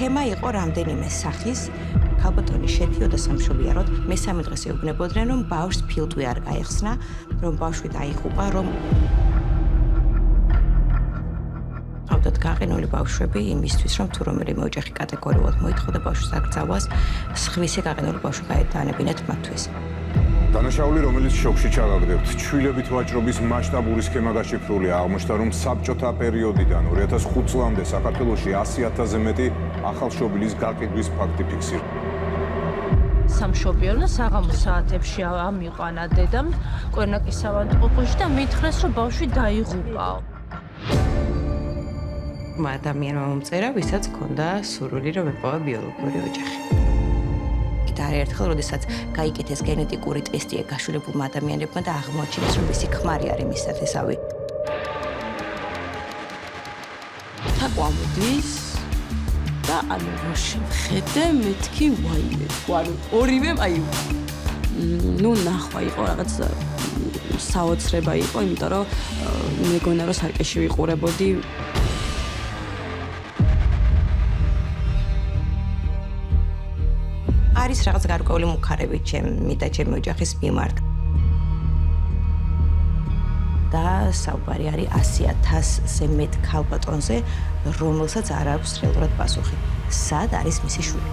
სქემა იყო რამდენიმე სახის. ქალბატონი შედიოდა სამშობიაროდ, მესამე დღეს ეუბნებოდნენ, რომ ბავშვს ფილტვი არ გაეხსნა, რომ ბავშვი დაიღუპა, რომ ყავდათ გაყინული ბავშვები იმისთვის, რომ თუ რომელიმე ოჯახი კატეგორიულად მოითხოვდა ბავშვის აკრძალვას, სხვისი გაყინული ბავშვი გაეტანებინათ მათთვის. დანაშაული, რომელიც შოქში ჩავაგდებთ, ჩვილებით ვაჭრობის მასშტაბური სქემა გაშიფრულია. აღმოჩნდა, რომ საბჭოთა პერიოდიდან 2005 წლამდე საქართველოში 100,000-ზე მეტი ახალშობილის გაყიდვის ფაქტი ფიქსირდა. სამშობიარო საღამო საათებში ამიყვანა დედამ კვერნაკის ავადმყოფოში და მითხრეს, რომ ბავშვი დაიღუპაო. ადამიანმა მომწერა, ვისაც ჰქონდა სურვილი, რომ ეპოვა ბიოლოგიური ოჯახი. და არაერთხელ, როდესაც გაიკეთეს გენეტიკური ტესტი გაშულებულმა ადამიანებმა და აღმოაჩინეს, რომ მისი ქმარი არის მის ნათესავი. თაყვამოდის და ანუ როში ვხედე, მეთქი ვაიმე. ანუ ორივე აი ნახვა იყო რაღაც საოცრება იყო, იმიტომ რომ მეგონა რომ სარკეში ვიყურებოდი. არის რაღაც გარკვეული მუქარები ჩემი და ჩემი ოჯახის მიმართ. და საუბარი არის 100,000-ზე მეტ ქალბატონზე, რომელსაც არ აქვს რეალურად პასუხი. სად არის მისი შვილი?